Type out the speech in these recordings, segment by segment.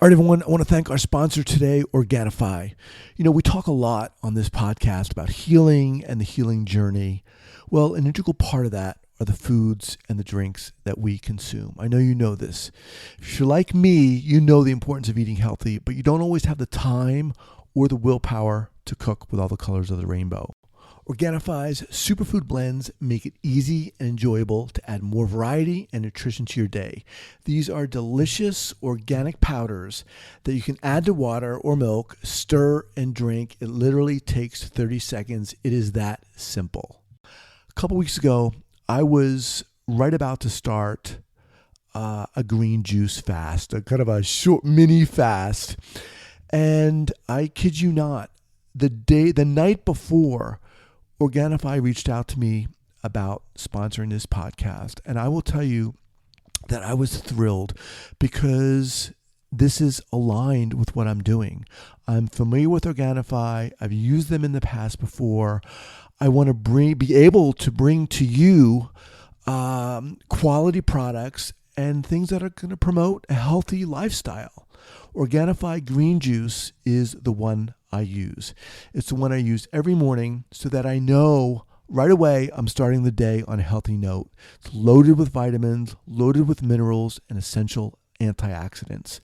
All right, everyone, I want to thank our sponsor today, Organifi. We talk a lot on this podcast about healing and the healing journey. Well, an integral part of that are the foods and the drinks that we consume. I know you know this. If you're like me, you know the importance of eating healthy, but you don't always have the time or the willpower to cook with all the colors of the rainbow. Organifi's superfood blends make it easy and enjoyable to add more variety and nutrition to your day. These are delicious organic powders that you can add to water or milk, stir and drink. It literally takes 30 seconds. It is that simple. A couple weeks ago, I was right about to start a green juice fast, a kind of a short mini fast. And I kid you not, the night before, Organifi reached out to me about sponsoring this podcast. And I will tell you that I was thrilled because this is aligned with what I'm doing. I'm familiar with Organifi. I've used them in the past before. I want to be able to bring to you quality products and things that are going to promote a healthy lifestyle. Organifi green juice is the one I use. It's the one I use every morning so that I know right away I'm starting the day on a healthy note. It's loaded with vitamins, loaded with minerals, and essential antioxidants.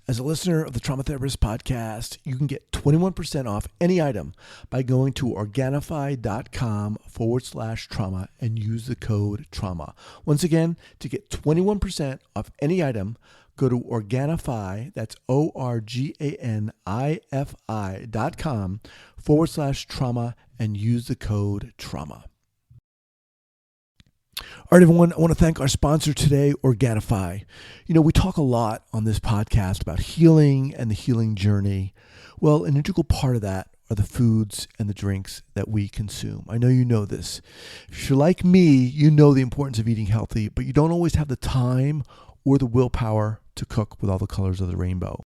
As a listener of the Trauma Therapist Podcast, you can get 21% off any item by going to Organifi.com/trauma and use the code trauma. Once again, to get 21% off any item, go to Organifi, that's Organifi.com/trauma and use the code trauma. All right, everyone, I want to thank our sponsor today, Organifi. We talk a lot on this podcast about healing and the healing journey. Well, an integral part of that are the foods and the drinks that we consume. I know you know this. If you're like me, you know the importance of eating healthy, but you don't always have the time or the willpower to cook with all the colors of the rainbow.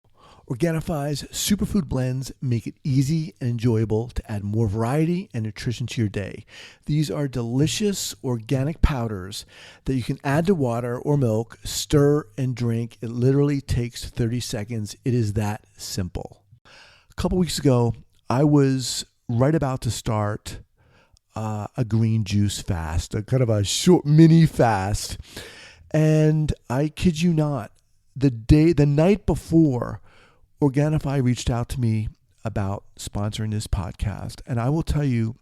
Organifi's superfood blends make it easy and enjoyable to add more variety and nutrition to your day. These are delicious organic powders that you can add to water or milk, stir and drink. It literally takes 30 seconds. It is that simple. A couple weeks ago, I was right about to start a green juice fast, a kind of a short mini fast. And I kid you not, the night before, Organifi reached out to me about sponsoring this podcast. And I will tell you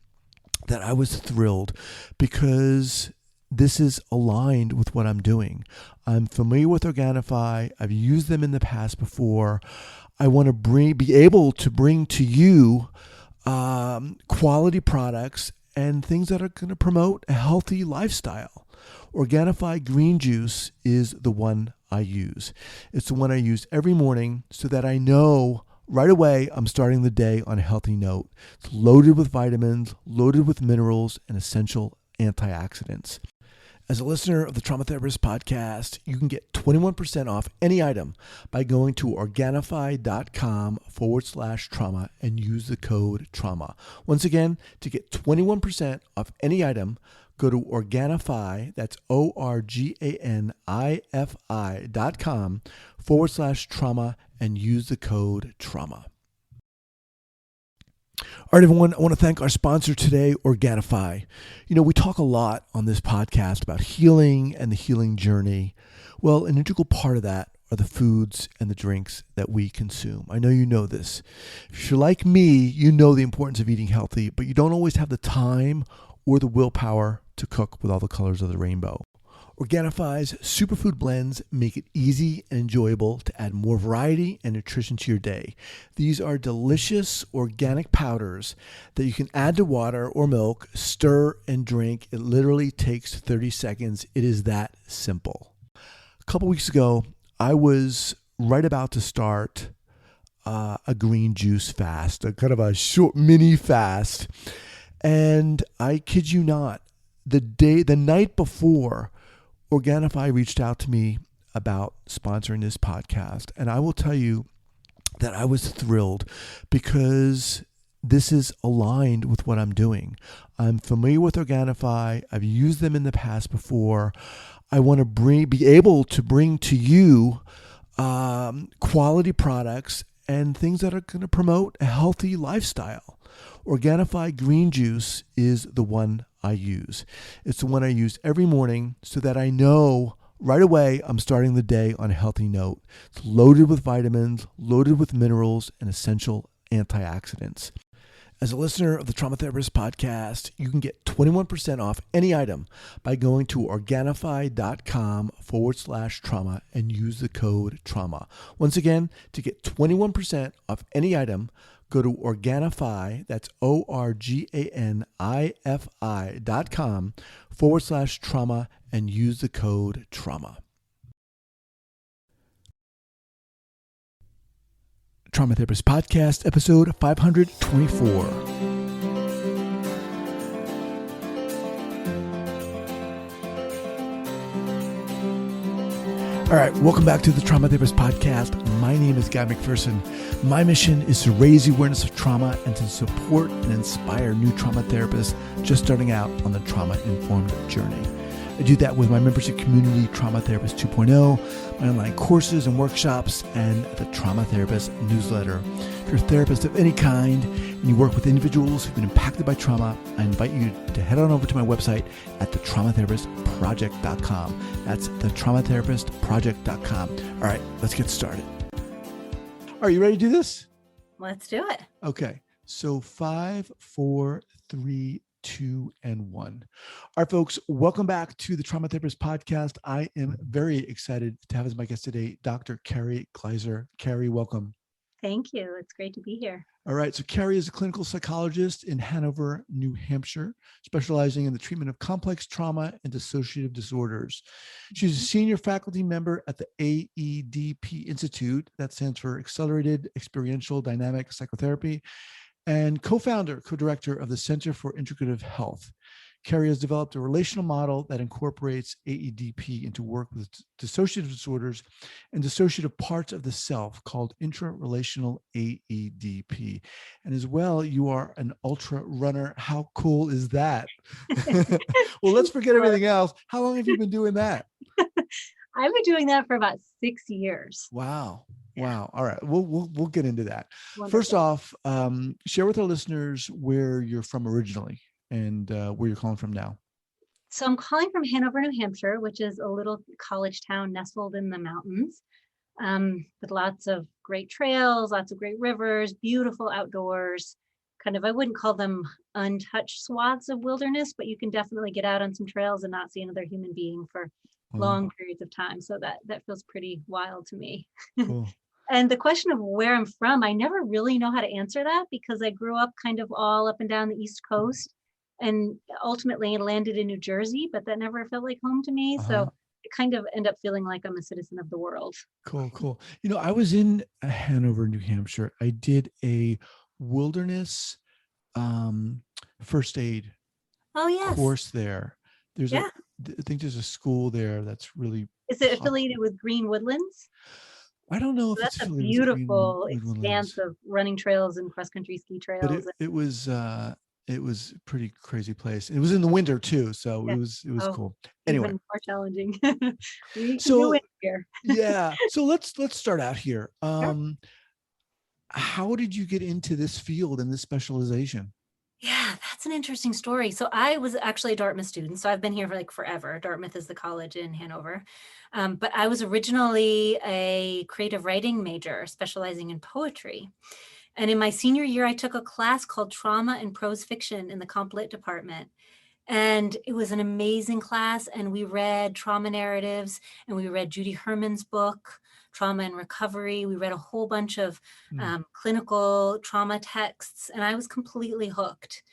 that I was thrilled because this is aligned with what I'm doing. I'm familiar with Organifi. I've used them in the past before. I want to be able to bring to you quality products and things that are going to promote a healthy lifestyle. Organifi green juice is the one I use. It's the one I use every morning so that I know right away I'm starting the day on a healthy note. It's loaded with vitamins, loaded with minerals, and essential antioxidants. As a listener of the Trauma Therapist Podcast, you can get 21% off any item by going to Organifi.com/trauma and use the code trauma. Once again, to get 21% off any item, go to Organifi, that's Organifi.com/trauma and use the code trauma. All right, everyone, I want to thank our sponsor today, Organifi. We talk a lot on this podcast about healing and the healing journey. Well, an integral part of that are the foods and the drinks that we consume. I know you know this. If you're like me, you know the importance of eating healthy, but you don't always have the time or the willpower to cook with all the colors of the rainbow. Organifi's superfood blends make it easy and enjoyable to add more variety and nutrition to your day. These are delicious organic powders that you can add to water or milk, stir and drink. It literally takes 30 seconds. It is that simple. A couple weeks ago, I was right about to start a green juice fast, a kind of a short mini fast. And I kid you not, the night before, Organifi reached out to me about sponsoring this podcast. And I will tell you that I was thrilled because this is aligned with what I'm doing. I'm familiar with Organifi. I've used them in the past before. I want to be able to bring to you quality products, and things that are going to promote a healthy lifestyle. Organifi green juice is the one I use. It's the one I use every morning so that I know right away I'm starting the day on a healthy note. It's loaded with vitamins, loaded with minerals, and essential antioxidants. As a listener of the Trauma Therapist podcast, you can get 21% off any item by going to Organifi.com/trauma and use the code trauma. Once again, to get 21% off any item, go to Organifi, that's Organifi.com/trauma and use the code trauma. Trauma Therapist Podcast, episode 524. All right, welcome back to the Trauma Therapist Podcast. My name is Guy McPherson. My mission is to raise the awareness of trauma and to support and inspire new trauma therapists just starting out on the trauma-informed journey. I do that with my membership community, Trauma Therapist 2.0, my online courses and workshops, and the Trauma Therapist newsletter. If you're a therapist of any kind and you work with individuals who've been impacted by trauma, I invite you to head on over to my website at thetraumatherapistproject.com. That's thetraumatherapistproject.com. All right, let's get started. Are you ready to do this? Let's do it. Okay, so 5, 4, 3, 2, and 1. All right, folks, welcome back to the Trauma Therapist Podcast. I am very excited to have as my guest today, Dr. Kari Gleiser. Kari, welcome. Thank you. It's great to be here. All right, so Kari is a clinical psychologist in Hanover, New Hampshire, specializing in the treatment of complex trauma and dissociative disorders. She's a senior faculty member at the AEDP Institute, that stands for Accelerated Experiential Dynamic Psychotherapy, and co-director of the Center for Integrative Health. Kari has developed a relational model that incorporates AEDP into work with dissociative disorders and dissociative parts of the self called Intra-relational AEDP. And as well, you are an ultra runner. How cool is that? Well, let's forget everything else. How long have you been doing that? I've been doing that for about 6 years. Wow. Wow. All right. We'll get into that. Wonderful. First off, share with our listeners where you're from originally and where you're calling from now. So I'm calling from Hanover, New Hampshire, which is a little college town nestled in the mountains, with lots of great trails, lots of great rivers, beautiful outdoors. Kind of, I wouldn't call them untouched swaths of wilderness, but you can definitely get out on some trails and not see another human being for long periods of time. So that feels pretty wild to me. Cool. And the question of where I'm from, I never really know how to answer that because I grew up kind of all up and down the East Coast and ultimately landed in New Jersey, but that never felt like home to me. So I kind of end up feeling like I'm a citizen of the world. Cool. You know, I was in Hanover, New Hampshire. I did a wilderness first aid course there. There's I think there's a school there that's really Is it affiliated with Green Woodlands? I don't know if that's a beautiful expanse of running trails and cross-country ski trails. But it was a pretty crazy place. It was in the winter too, so it was cool. Anyway, even more challenging. So let's start out here. How did you get into this field and this specialization? Yeah, that's an interesting story. So I was actually a Dartmouth student. So I've been here for like forever. Dartmouth is the college in Hanover. But I was originally a creative writing major specializing in poetry. And in my senior year, I took a class called Trauma and Prose Fiction in the Comp Lit department. And it was an amazing class. And we read trauma narratives and we read Judy Herman's book, Trauma and Recovery. We read a whole bunch of clinical trauma texts, and I was completely hooked.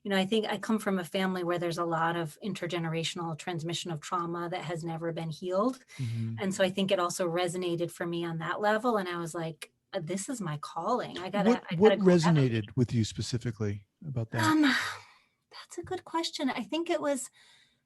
You know, I think I come from a family where there's a lot of intergenerational transmission of trauma that has never been healed. And so I think it also resonated for me on that level. And I was like, this is my calling. What resonated with you specifically about that? That's a good question. I think it was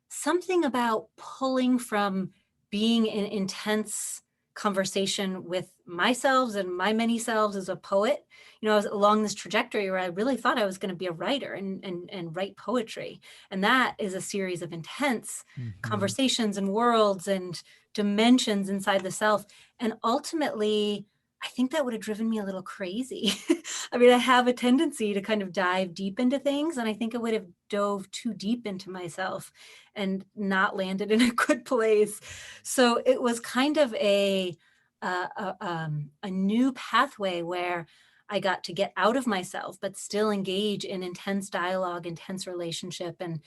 something about pulling from being in intense conversation with myself and my many selves as a poet. You know, I was along this trajectory where I really thought I was going to be a writer and write poetry. And that is a series of intense conversations and worlds and dimensions inside the self. And ultimately, I think that would have driven me a little crazy. I mean, I have a tendency to kind of dive deep into things, and I think I would have dove too deep into myself and not landed in a good place. So it was kind of a new pathway where I got to get out of myself, but still engage in intense dialogue, intense relationship. And,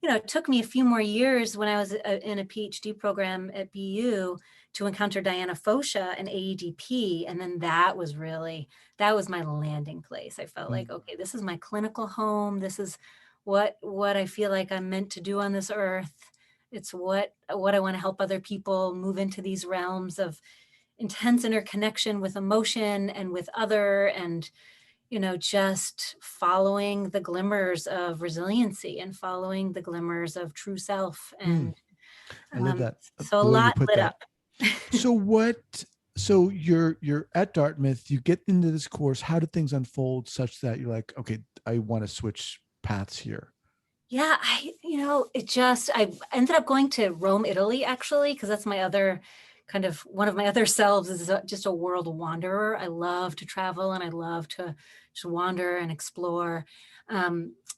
it took me a few more years when I was in a PhD program at BU to encounter Diana Fosha and AEDP. And then that was my landing place. I felt like, okay, this is my clinical home. This is what I feel like I'm meant to do on this earth. It's what I want to help other people move into these realms of intense interconnection with emotion and with other, and just following the glimmers of resiliency and following the glimmers of true self. And I love that. so a The way you lot put lit that. up. So you're at Dartmouth, you get into this course. How did things unfold such that you're like, okay, I want to switch paths here? Yeah, I ended up going to Rome, Italy, actually, because that's my other one of my other selves is just a world wanderer. I love to travel and I love to just wander and explore.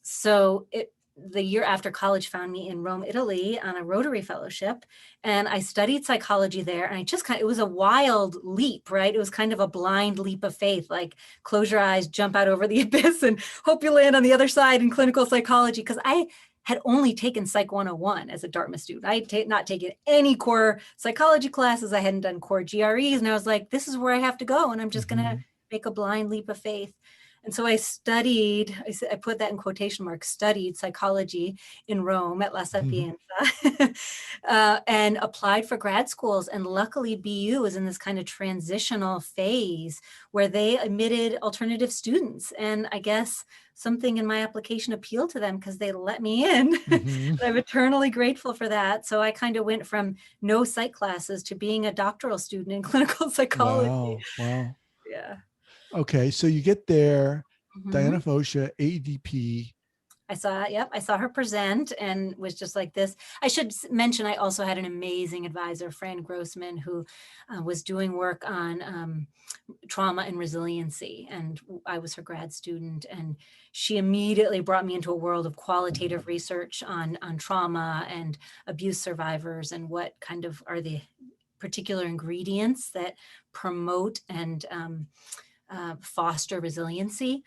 So the year after college found me in Rome, Italy on a Rotary fellowship, and I studied psychology there. And it was a wild leap, right? It was kind of a blind leap of faith, like close your eyes, jump out over the abyss and hope you land on the other side in clinical psychology. Because I had only taken Psych 101 as a Dartmouth student. I had not taken any core psychology classes. I hadn't done core GREs. And I was like, this is where I have to go. And I'm just going to make a blind leap of faith. And so I put that in quotation marks, studied psychology in Rome at La Sapienza, and applied for grad schools. And luckily BU was in this kind of transitional phase where they admitted alternative students. And I guess something in my application appealed to them because they let me in. I'm eternally grateful for that. So I kind of went from no psych classes to being a doctoral student in clinical psychology. Wow. Yeah. Okay, so you get there, Diana Mhm. Fosha, AEDP. I saw her present and was just like this. I should mention, I also had an amazing advisor, Fran Grossman, who was doing work on trauma and resiliency. And I was her grad student. And she immediately brought me into a world of qualitative research on trauma and abuse survivors and what kind of are the particular ingredients that promote and foster resiliency.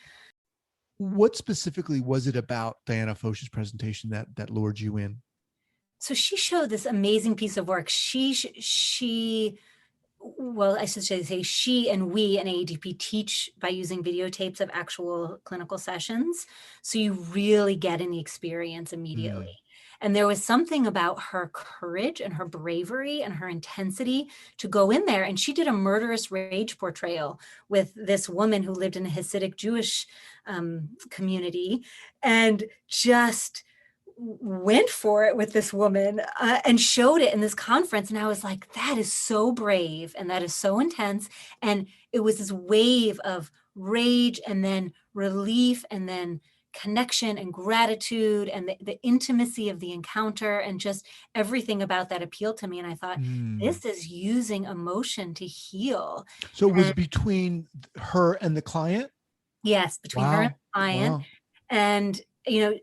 What specifically was it about Diana Fosha's presentation that lured you in? So she showed this amazing piece of work. Well, I should say she and we in AEDP teach by using videotapes of actual clinical sessions. So you really get in the experience immediately. And there was something about her courage and her bravery and her intensity to go in there. And she did a murderous rage portrayal with this woman who lived in a Hasidic Jewish community and just went for it with this woman and showed it in this conference. And I was like, that is so brave and that is so intense. And it was this wave of rage and then relief and then connection and gratitude and the intimacy of the encounter and just everything about that appealed to me. And I thought, this is using emotion to heal. So it was between her and the client? Yes, between her and the client. Wow. And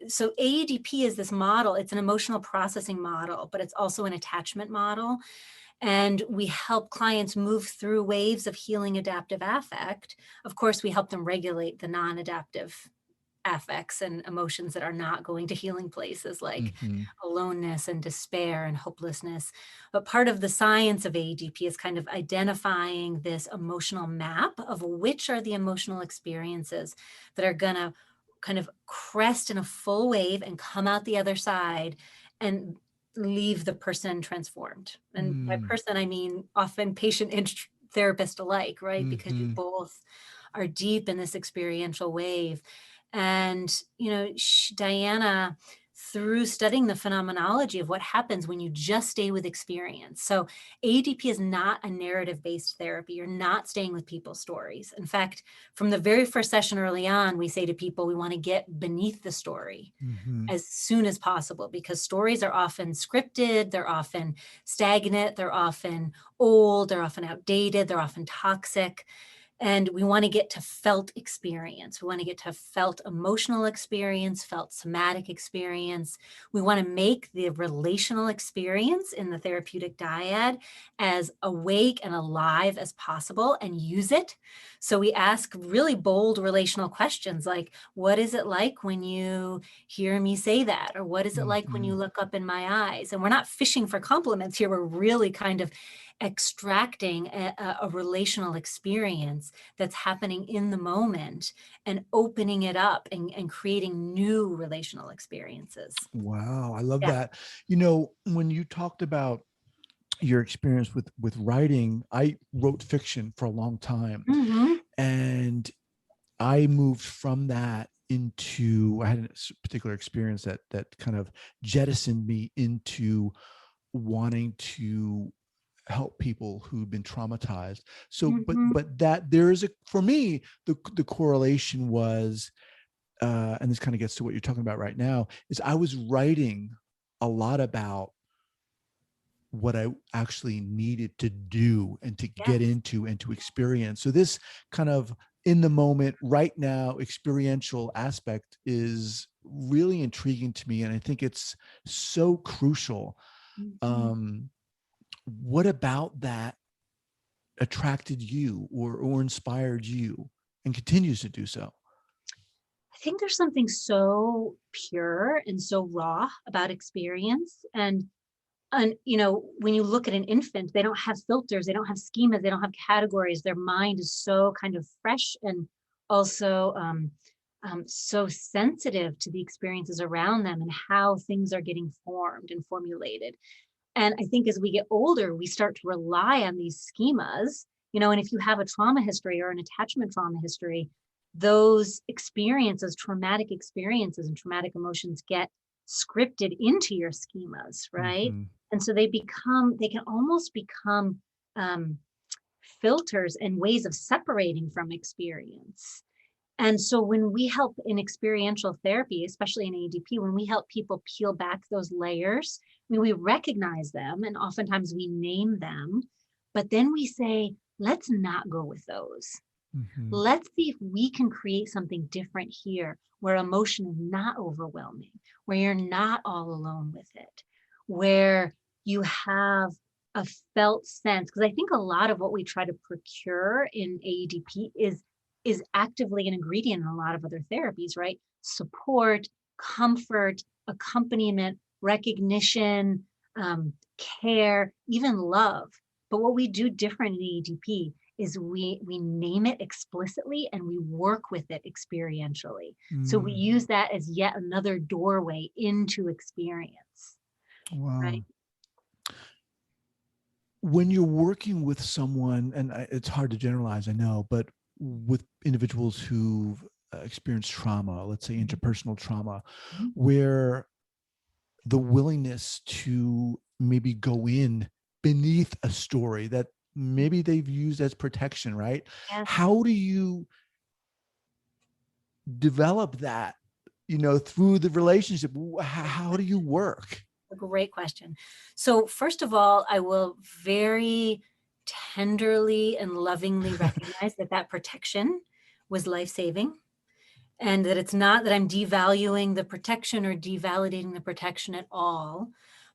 so AEDP is this model. It's an emotional processing model, but it's also an attachment model. And we help clients move through waves of healing adaptive affect. Of course, we help them regulate the non-adaptive affects and emotions that are not going to healing places like aloneness and despair and hopelessness. But part of the science of AEDP is kind of identifying this emotional map of which are the emotional experiences that are going to kind of crest in a full wave and come out the other side and leave the person transformed. And by person, I mean often patient and therapist alike, right? Because you both are deep in this experiential wave. And, Diana through studying the phenomenology of what happens when you just stay with experience. So AEDP is not a narrative-based therapy. You're not staying with people's stories. In fact, from the very first session early on, we say to people, we want to get beneath the story Mm-hmm. as soon as possible, because stories are often scripted, they're often stagnant, they're often old, they're often outdated, they're often toxic. And we want to get to felt experience. We want to get to felt emotional experience, felt somatic experience. We want to make the relational experience in the therapeutic dyad as awake and alive as possible and use it. So we ask really bold relational questions like, what is it like when you hear me say that? Or what is it like when Mm-hmm. you look up in my eyes? And we're not fishing for compliments here. We're really kind of extracting a relational experience that's happening in the moment and opening it up and creating new relational experiences. Wow, I love Yeah. that. When you talked about your experience with writing, I wrote fiction for a long time, Mm-hmm. and I moved from that into, I had a particular experience that kind of jettisoned me into wanting to help people who've been traumatized. So, Mm-hmm. but that there is for me, the correlation was, and this kind of gets to what you're talking about right now, is I was writing a lot about what I actually needed to do and to get Yes. into and to experience. So this kind of in the moment, right now, experiential aspect is really intriguing to me. And I think it's so crucial. Mm-hmm. Um, what about that attracted you or inspired you and continues to do so? I think there's something so pure and so raw about experience. And when you look at an infant, they don't have filters, they don't have schemas, they don't have categories. Their mind is so kind of fresh and also so sensitive to the experiences around them and how things are getting formed and formulated. And I think as we get older, we start to rely on these schemas, and if you have a trauma history or an attachment trauma history, those experiences, traumatic experiences and traumatic emotions get scripted into your schemas, right? Mm-hmm. And so they can almost become um, filters and ways of separating from experience. And so when we help in experiential therapy, especially in AEDP, when we help people peel back those layers, we recognize them and oftentimes we name them, but then we say, let's not go with those. Mm-hmm. Let's see if we can create something different here where emotion is not overwhelming, where you're not all alone with it, where you have a felt sense. Because I think a lot of what we try to procure in AEDP is actively an ingredient in a lot of other therapies, right? Support, comfort, accompaniment, recognition, care, even love. But what we do different in AEDP is we name it explicitly and we work with it experientially. So we Mm. use that as yet another doorway into experience, Wow. right? When you're working with someone, and it's hard to generalize, I know, but with individuals who've experienced trauma, let's say interpersonal trauma, Mhm. where the willingness to maybe go in beneath a story that maybe they've used as protection, right? Yes. How do you develop that, through the relationship? How do you work? A great question. So, first of all, I will very tenderly and lovingly recognize that that protection was life saving, and that it's not that I'm devaluing the protection or devalidating the protection at all.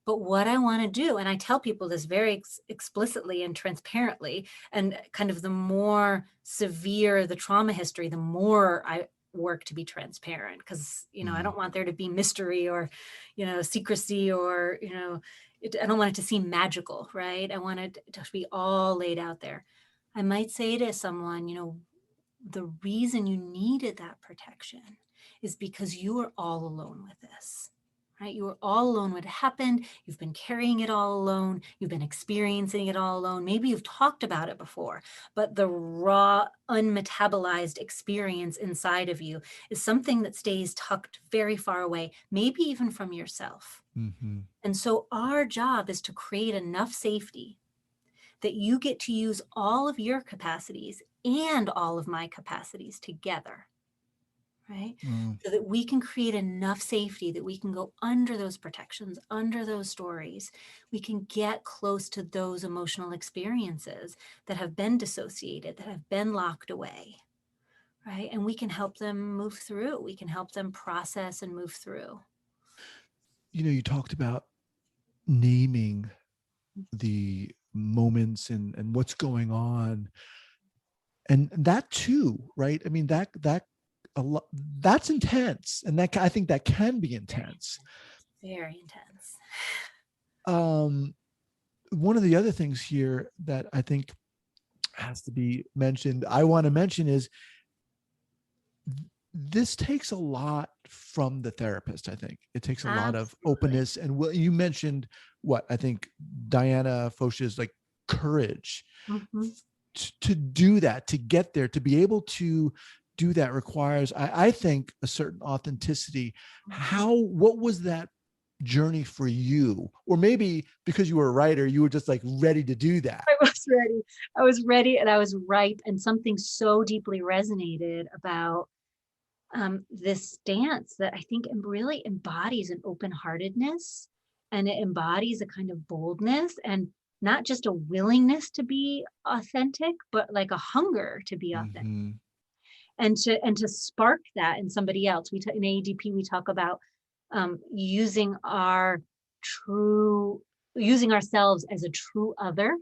But what I want to do, and I tell people this very explicitly and transparently, and kind of the more severe the trauma history, the more I work to be transparent, because I Mm. don't want there to be mystery or secrecy or I don't want it to seem magical, right? I want it to be all laid out there. I might say to someone, the reason you needed that protection is because you were all alone with this. right? You were all alone when it happened. You've been carrying it all alone. You've been experiencing it all alone. Maybe you've talked about it before, but the raw, unmetabolized experience inside of you is something that stays tucked very far away, maybe even from yourself. Mm-hmm. And so our job is to create enough safety that you get to use all of your capacities and all of my capacities together, right? Mm. So that we can create enough safety that we can go under those protections, under those stories. We can get close to those emotional experiences that have been dissociated, that have been locked away, right? And we can help them move through. We can help them process and move through. You talked about naming the moments and what's going on, and that too, right? I mean, that a lot, that's intense, and I think that can be intense. Very intense. One of the other things here that I think has to be mentioned, I want to mention, is this takes a lot from the therapist. I think it takes a lot of openness. And what you mentioned, what I think Diana Foch's like courage to do that, to get there, to be able to do that requires, I think, a certain authenticity. What was that journey for you? Or maybe because you were a writer, you were just like ready to do that. I was ready and I was ripe, and something so deeply resonated about this stance that I think really embodies an open-heartedness, and it embodies a kind of boldness, and not just a willingness to be authentic, but like a hunger to be authentic. Mm-hmm. And to spark that in somebody else. In AEDP, we talk about using ourselves as a true other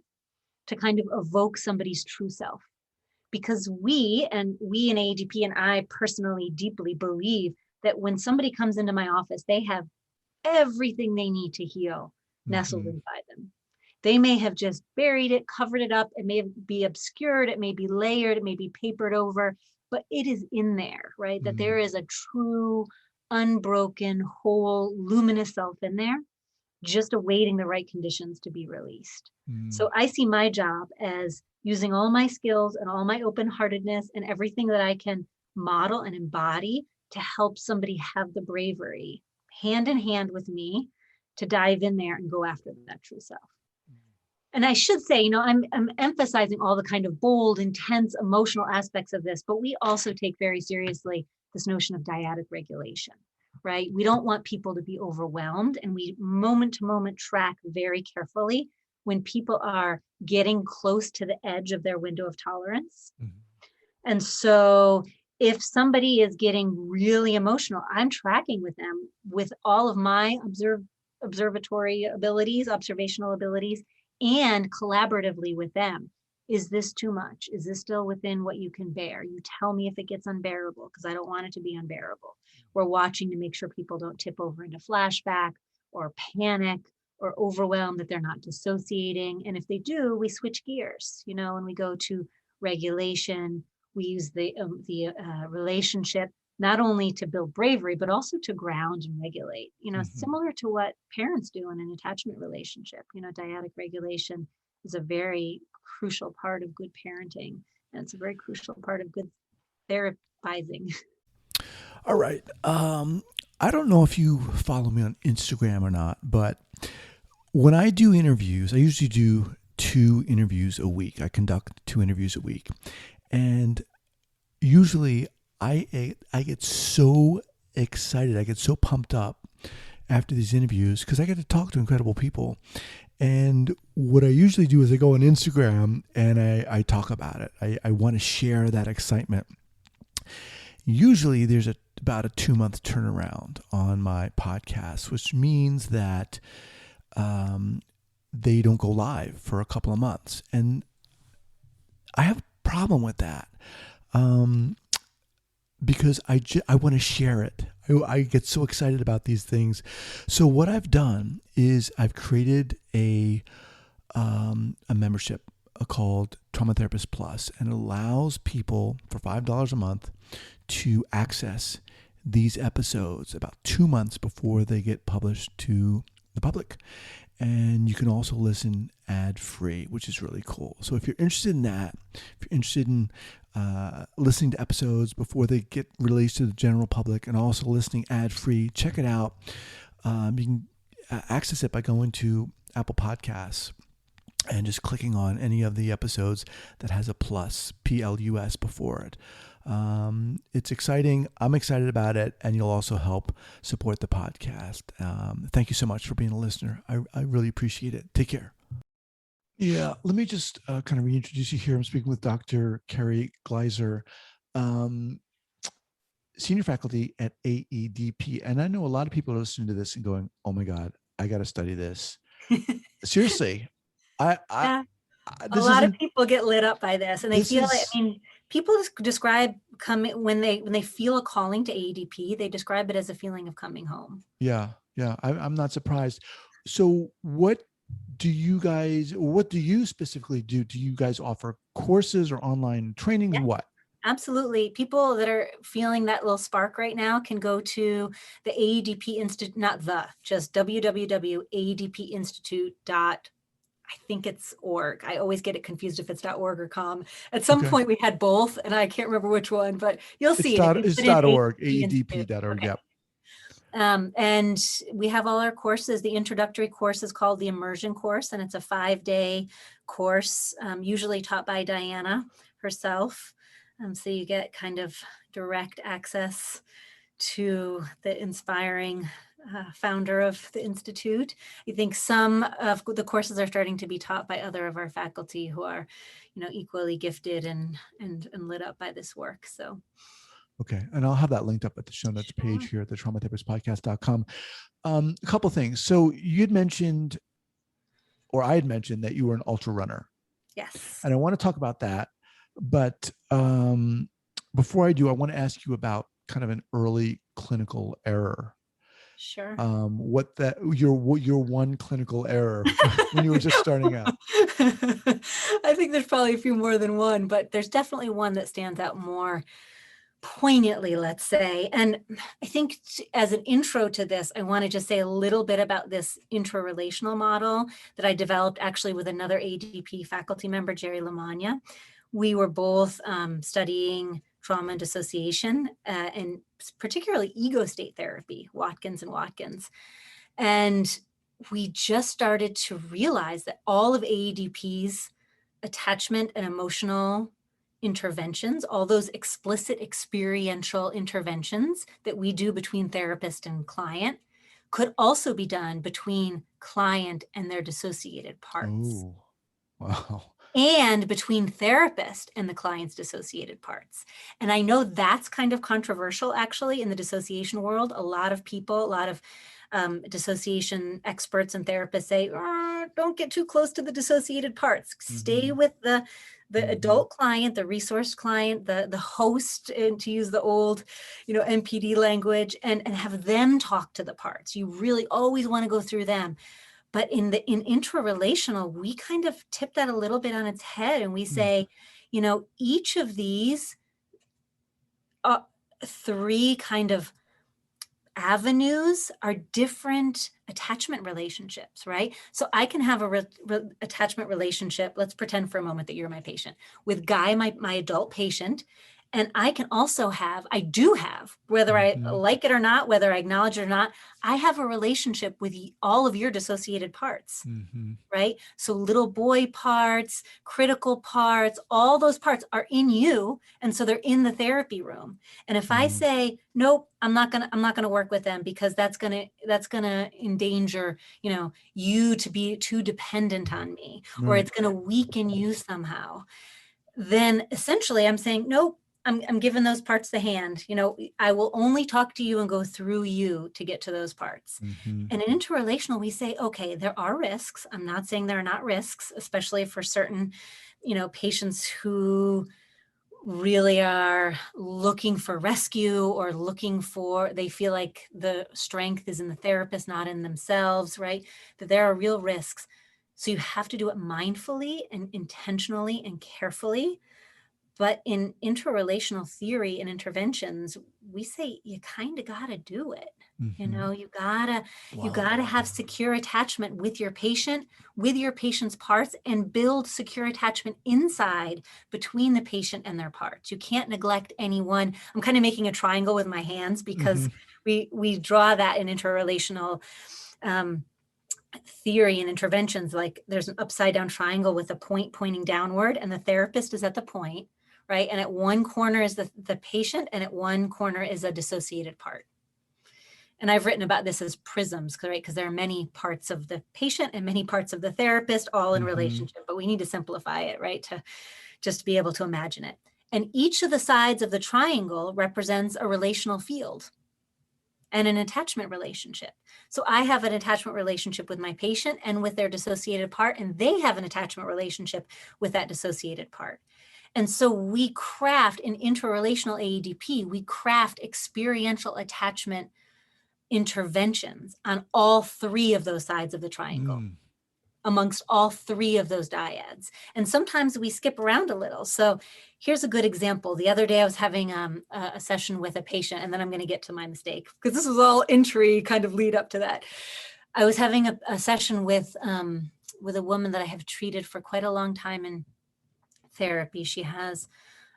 to kind of evoke somebody's true self. Because we in AEDP, and I personally deeply believe that when somebody comes into my office, they have everything they need to heal nestled inside them. They may have just buried it, covered it up. It may be obscured. It may be layered. It may be papered over, but it is in there, right? That there is a true, unbroken, whole, luminous self in there, just awaiting the right conditions to be released. So I see my job as using all my skills and all my open-heartedness and everything that I can model and embody to help somebody have the bravery, hand in hand with me, to dive in there and go after that true self. And I should say, I'm emphasizing all the kind of bold, intense, emotional aspects of this, but we also take very seriously this notion of dyadic regulation, right? We don't want people to be overwhelmed, and we moment to moment track very carefully when people are getting close to the edge of their window of tolerance. And so if somebody is getting really emotional, I'm tracking with them with all of my observational abilities, and collaboratively with them. Is this too much? Is this still within what you can bear? You tell me if it gets unbearable, because I don't want it to be unbearable. We're watching to make sure people don't tip over into flashback or panic or overwhelmed, that they're not dissociating. And if they do, we switch gears, and we go to regulation. We use the relationship not only to build bravery, but also to ground and regulate, similar to what parents do in an attachment relationship. Dyadic regulation is a very crucial part of good parenting, and it's a very crucial part of good therapizing. All right. I don't know if you follow me on Instagram or not, but when I do interviews, I usually do 2 interviews a week. I conduct 2 interviews a week. And usually I get so excited. I get so pumped up after these interviews because I get to talk to incredible people. And what I usually do is I go on Instagram and I talk about it. I want to share that excitement. Usually there's about a 2-month turnaround on my podcast, which means that they don't go live for a couple of months. And I have a problem with that because I want to share it. I get so excited about these things. So what I've done is I've created a membership called Trauma Therapist Plus, and it allows people for $5 a month to access these episodes about 2 months before they get published to the public. And you can also listen ad-free, which is really cool. So if you're interested in that, if you're interested in listening to episodes before they get released to the general public and also listening ad-free, check it out. You can access it by going to Apple Podcasts and just clicking on any of the episodes that has a plus, Plus, before it. It's exciting. I'm excited about it, and you'll also help support the podcast. Thank you so much for being a listener. I really appreciate it. Take care. Yeah, let me just kind of reintroduce you here. I'm speaking with Dr. Kari Gleiser, senior faculty at AEDP. And I know a lot of people are listening to this and going, oh my God, I got to study this. Seriously. Yeah. A lot of people get lit up by this, and they feel like, I mean, people describe coming when they feel a calling to AEDP, they describe it as a feeling of coming home. Yeah. I'm not surprised. So what do you specifically do? Do you guys offer courses or online trainings? Yeah. What? Absolutely. People that are feeling that little spark right now can go to the AEDP Institute, just www.aedpinstitute.com. I think it's org. I always get it confused if it's .org or .com. At some point we had both, and I can't remember which one, but you'll see it's .org, AEDP.org. Okay. Yep. And we have all our courses. The introductory course is called the Immersion course, and it's a 5-day course, usually taught by Diana herself. So you get kind of direct access to the inspiring founder of the Institute. I think some of the courses are starting to be taught by other of our faculty who are, equally gifted and lit up by this work. So. Okay. And I'll have that linked up at the show notes page here at the traumatherapistpodcast.com. A couple things. So you'd mentioned, or I had mentioned, that you were an ultra runner. Yes. And I want to talk about that. But before I do, I want to ask you about kind of an early clinical error. Sure. Your one clinical error when you were just starting out? I think there's probably a few more than one, but there's definitely one that stands out more poignantly, let's say. And I think as an intro to this, I want to just say a little bit about this intra-relational model that I developed actually with another AEDP faculty member, Jerry Lamagna. We were both studying trauma and dissociation, and particularly ego state therapy, Watkins and Watkins. And we just started to realize that all of AEDP's attachment and emotional interventions, all those explicit experiential interventions that we do between therapist and client, could also be done between client and their dissociated parts. Ooh, wow. And between therapist and the client's dissociated parts. And I know that's kind of controversial, actually, in the dissociation world. A lot of people, a lot of dissociation experts and therapists say, don't get too close to the dissociated parts. Stay with the adult client, the resource client, the host, and to use the old, NPD language, and have them talk to the parts. You really always want to go through them. But in intra-relational, we kind of tip that a little bit on its head, and we say, each of these three kind of avenues are different attachment relationships, right? So I can have a attachment relationship. Let's pretend for a moment that you're my patient with Guy, my adult patient. And I can also I do have, whether I like it or not, whether I acknowledge it or not, I have a relationship with all of your dissociated parts, right? So little boy parts, critical parts, all those parts are in you. And so they're in the therapy room. And if I say, nope, I'm not gonna work with them because that's gonna endanger, you to be too dependent on me, or it's gonna weaken you somehow, then essentially I'm saying, nope, I'm giving those parts the hand. I will only talk to you and go through you to get to those parts. And in interrelational, we say, okay, there are risks. I'm not saying there are not risks, especially for certain, patients who really are looking for rescue or they feel like the strength is in the therapist, not in themselves, right? That there are real risks. So you have to do it mindfully and intentionally and carefully. But in interrelational theory and interventions, we say you kind of got to do it. You know, you gotta have secure attachment with your patient, with your patient's parts, and build secure attachment inside between the patient and their parts. You can't neglect anyone. I'm kind of making a triangle with my hands because we draw that in interrelational theory and interventions. Like there's an upside down triangle with a point pointing downward, and the therapist is at the point, right? And at one corner is the patient, and at one corner is a dissociated part. And I've written about this as prisms, right? Because there are many parts of the patient and many parts of the therapist, all in relationship, but we need to simplify it, right? To just be able to imagine it. And each of the sides of the triangle represents a relational field and an attachment relationship. So I have an attachment relationship with my patient and with their dissociated part, and they have an attachment relationship with that dissociated part. And so we craft in interrelational AEDP, we craft experiential attachment interventions on all three of those sides of the triangle, amongst all three of those dyads. And sometimes we skip around a little. So here's a good example. The other day I was having a session with a patient, and then I'm going to get to my mistake because this was all entry kind of lead up to that. I was having a session with a woman that I have treated for quite a long time in therapy. She has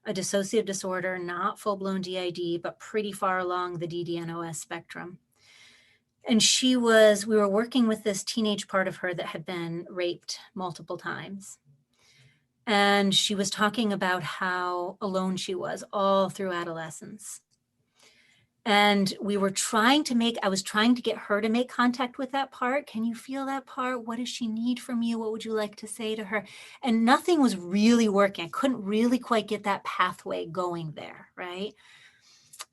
a dissociative disorder, not full-blown DID, but pretty far along the DDNOS spectrum. And we were working with this teenage part of her that had been raped multiple times. And she was talking about how alone she was all through adolescence. And I was trying to get her to make contact with that part. Can you feel that part? What does she need from you? What would you like to say to her? And nothing was really working. I couldn't really quite get that pathway going there, right?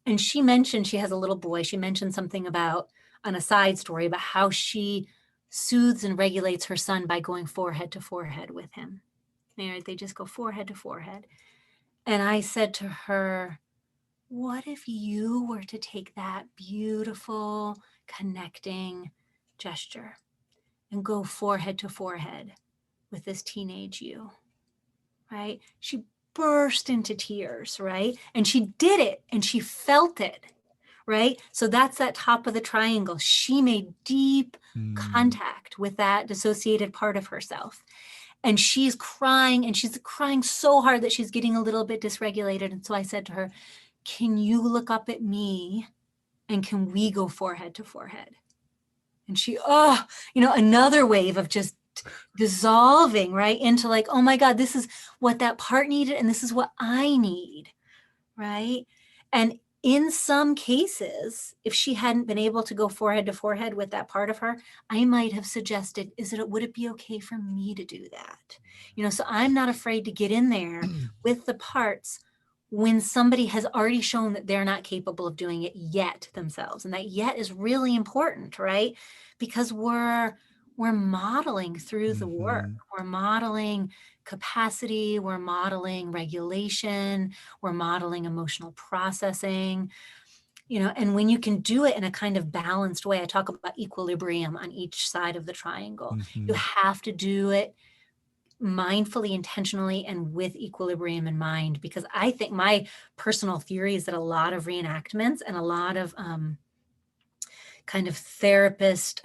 And she mentioned she has a little boy. She mentioned something about, on a side story, about how she soothes and regulates her son by going forehead to forehead with him. They just go forehead to forehead. And I said to her, what if you were to take that beautiful connecting gesture and go forehead to forehead with this teenage you, right? She burst into tears, right? And she did it and she felt it, right? So that's that top of the triangle. She made deep contact with that dissociated part of herself. And she's crying, and she's crying so hard that she's getting a little bit dysregulated. And so I said to her, can you look up at me and can we go forehead to forehead? And she, another wave of just dissolving right into like, oh my God, this is what that part needed. And this is what I need, right? And in some cases, if she hadn't been able to go forehead to forehead with that part of her, I might have suggested, would it be okay for me to do that? So I'm not afraid to get in there with the parts when somebody has already shown that they're not capable of doing it yet themselves. And that yet is really important, right? Because we're modeling through the work. We're modeling capacity, we're modeling regulation, we're modeling emotional processing, and when you can do it in a kind of balanced way, I talk about equilibrium on each side of the triangle. You have to do it mindfully, intentionally, and with equilibrium in mind, because I think my personal theory is that a lot of reenactments and a lot of kind of therapist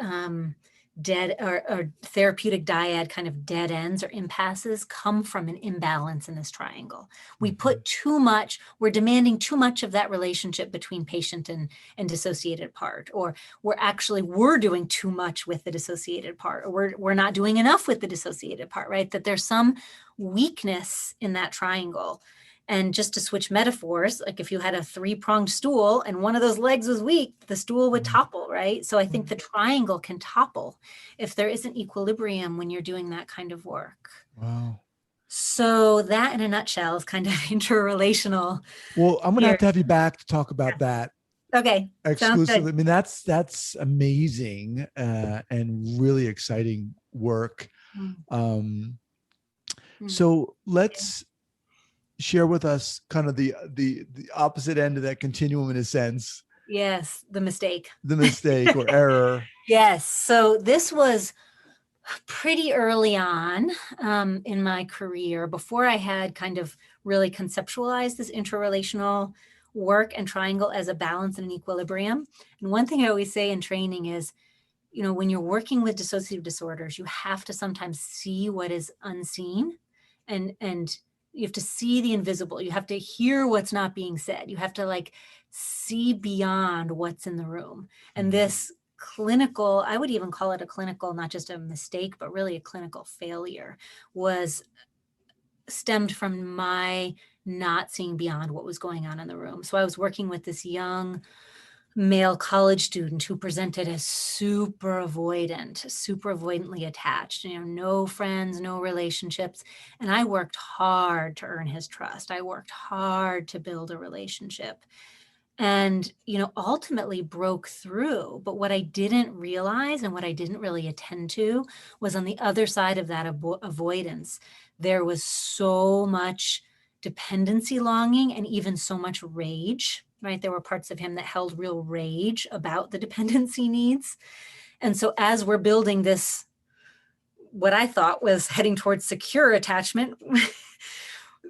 dead or therapeutic dyad kind of dead ends or impasses come from an imbalance in this triangle. We put too much, we're demanding too much of that relationship between patient and dissociated part, or we're doing too much with the dissociated part, or we're not doing enough with the dissociated part, right? That there's some weakness in that triangle. And just to switch metaphors, like if you had a 3-pronged stool and one of those legs was weak, the stool would topple, right? So I think the triangle can topple if there isn't equilibrium when you're doing that kind of work. Wow. So that in a nutshell is kind of interrelational. Well, I'm going to have you back to talk about that. Okay. Exclusively. I mean, that's amazing and really exciting work. So let's share with us kind of the opposite end of that continuum in a sense. Yes, the mistake or error. Yes. So this was pretty early on in my career, before I had kind of really conceptualize this interrelational work and triangle as a balance and an equilibrium. And one thing I always say in training is, when you're working with dissociative disorders, you have to sometimes see what is unseen, and you have to see the invisible. You have to hear what's not being said. You have to see beyond what's in the room. And this clinical, I would even call it a clinical, not just a mistake, but really a clinical failure, was stemmed from my not seeing beyond what was going on in the room. So I was working with this young male college student who presented as super avoidantly attached, no friends, no relationships. And I worked hard to earn his trust. I worked hard to build a relationship and, ultimately broke through. But what I didn't realize and what I didn't really attend to was on the other side of that avoidance, there was so much dependency longing and even so much rage, right? There were parts of him that held real rage about the dependency needs. And so as we're building this, what I thought was heading towards secure attachment,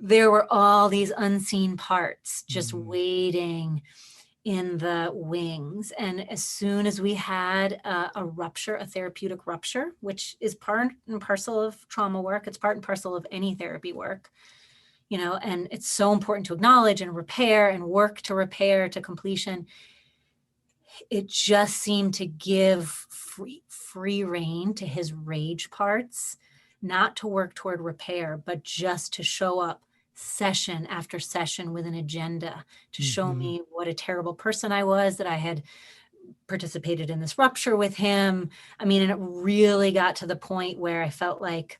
there were all these unseen parts just waiting in the wings. And as soon as we had a rupture, a therapeutic rupture, which is part and parcel of trauma work, it's part and parcel of any therapy work, and it's so important to acknowledge and repair and work to repair to completion. It just seemed to give free rein to his rage parts, not to work toward repair, but just to show up session after session with an agenda to show me what a terrible person I was, that I had participated in this rupture with him. I mean, and it really got to the point where I felt like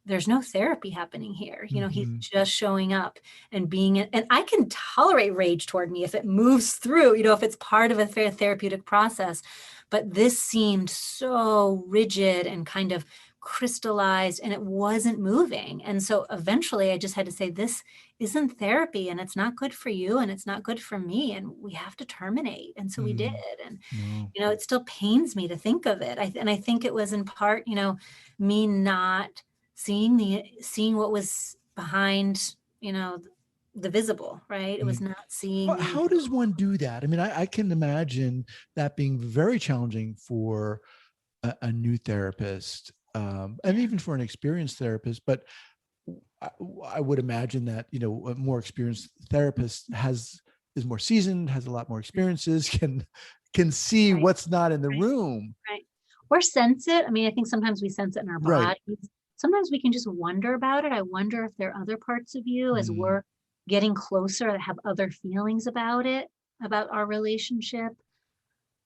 there's no therapy happening here. He's just showing up and being, and I can tolerate rage toward me if it moves through, if it's part of a therapeutic process. But this seemed so rigid and kind of crystallized, and it wasn't moving. And so eventually I just had to say, this isn't therapy, and it's not good for you, and it's not good for me, and we have to terminate. And so we did. And, it still pains me to think of it. And I think it was in part, me not seeing what was behind, the visible, right? It was not seeing. How does one do that? I mean, I can imagine that being very challenging for a new therapist, and even for an experienced therapist. But I would imagine that, a more experienced therapist is more seasoned, has a lot more experiences, can see what's not in the room. Right. Or sense it. I mean, I think sometimes we sense it in our bodies. Sometimes we can just wonder about it. I wonder if there are other parts of you as we're getting closer that have other feelings about it, about our relationship.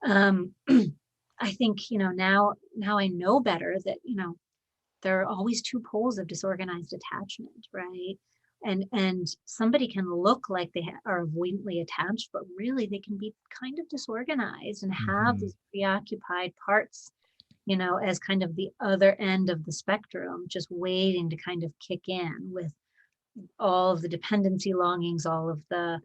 I think, now I know better that, there are always two poles of disorganized attachment, right? And somebody can look like they are avoidantly attached, but really they can be kind of disorganized and have these preoccupied parts, as kind of the other end of the spectrum, just waiting to kind of kick in with all of the dependency longings, all of the,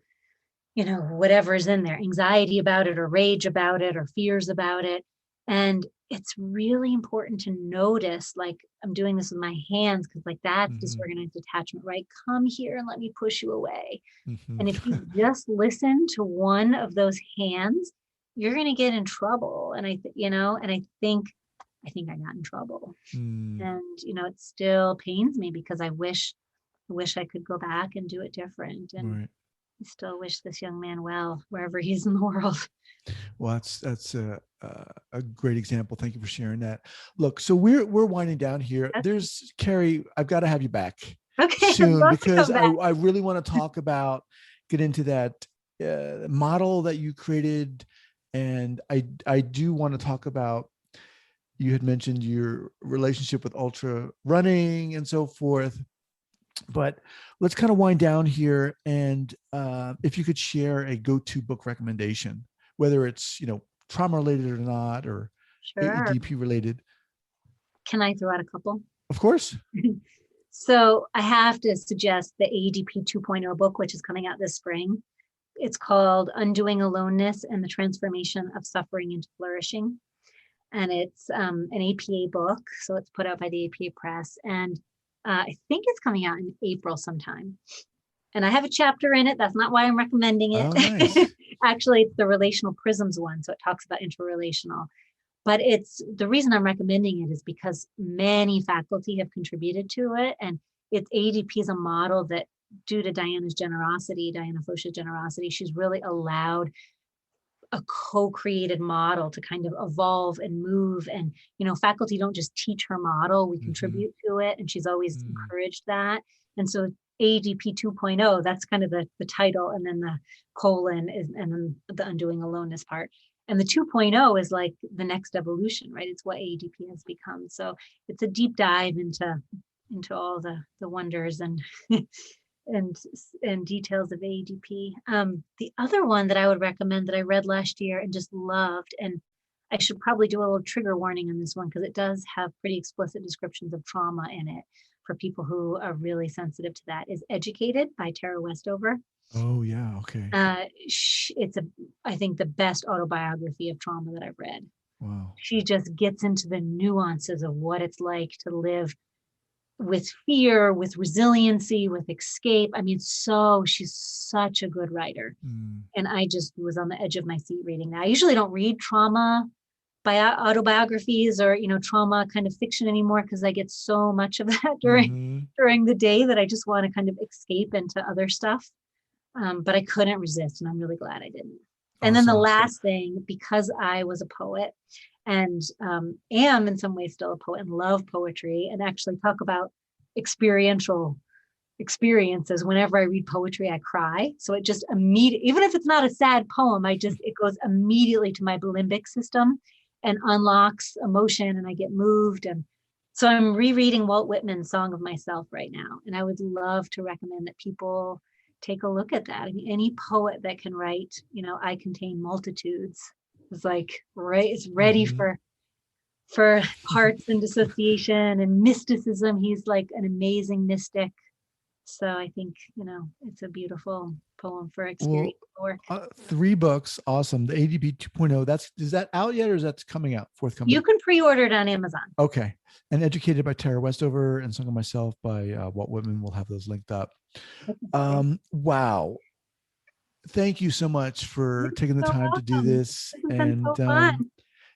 whatever's in there, anxiety about it or rage about it or fears about it. And it's really important to notice, like I'm doing this with my hands, because that's disorganized attachment, right? Come here and let me push you away. And if you just listen to one of those hands, you're going to get in trouble. And I think I got in trouble. And, it still pains me because I wish I could go back and do it different. And I still wish this young man well, wherever he's in the world. Well, that's a great example. Thank you for sharing that. Look, so we're winding down here. There's Kari, I've got to have you back soon, because I really want to talk about, get into that model that you created. And I do want to talk about, you had mentioned your relationship with ultra running and so forth, but let's kind of wind down here. And if you could share a go-to book recommendation, whether it's, trauma related or not, or AEDP related. Can I throw out a couple? Of course. So I have to suggest the AEDP 2.0 book, which is coming out this spring. It's called Undoing Aloneness and the Transformation of Suffering into Flourishing. And it's an APA book. So it's put out by the APA Press. And I think it's coming out in April sometime. And I have a chapter in it. That's not why I'm recommending it. Oh, nice. Actually, it's the relational prisms one. So it talks about interrelational. But it's the reason I'm recommending it is because many faculty have contributed to it. And it's AEDP is a model that, due to Diana Foch's generosity, she's really allowed a co-created model to kind of evolve and move. And, faculty don't just teach her model, we contribute to it. And she's always encouraged that. And so AEDP 2.0, that's kind of the title, and then the colon is, and then the undoing aloneness part. And the 2.0 is like the next evolution, right? It's what AEDP has become. So it's a deep dive into all the wonders and and details of AEDP. The other one that I would recommend that I read last year and just loved, and I should probably do a little trigger warning on this one because it does have pretty explicit descriptions of trauma in it for people who are really sensitive to that, is Educated by Tara Westover. Oh, yeah. Okay. It's I think the best autobiography of trauma that I've read. Wow. She just gets into the nuances of what it's like to live with fear, with resiliency, with escape. I mean, she's such a good writer. And I just was on the edge of my seat reading that. I usually don't read trauma autobiographies or, trauma kind of fiction anymore, because I get so much of that during the day that I just want to kind of escape into other stuff. But I couldn't resist, and I'm really glad I didn't. And then the last thing, because I was a poet and am in some ways still a poet and love poetry, and actually talk about experiential experiences. Whenever I read poetry, I cry. So it just immediately, even if it's not a sad poem, it goes immediately to my limbic system and unlocks emotion, and I get moved. And so I'm rereading Walt Whitman's Song of Myself right now. And I would love to recommend that people take a look at that. I mean, any poet that can write, I contain multitudes, is like, right, it's ready for hearts and dissociation and mysticism. He's like an amazing mystic. So I think, it's a beautiful poem for experience work. 3 books. Awesome. The AEDP 2.0, is that out yet, or is that coming out, forthcoming? You can pre-order it on Amazon. Okay. And Educated by Tara Westover and Song of Myself by Walt Whitman. We'll have those linked up. Wow. Thank you so much for taking the time to do this. And so fun.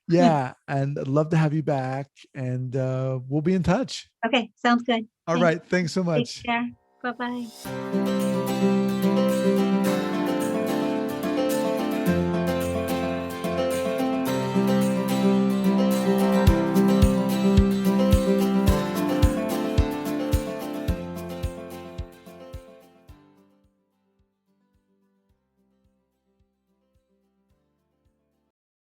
Yeah, and I'd love to have you back, and we'll be in touch. Okay, sounds good. All right. Thanks so much. Take care. Bye-bye.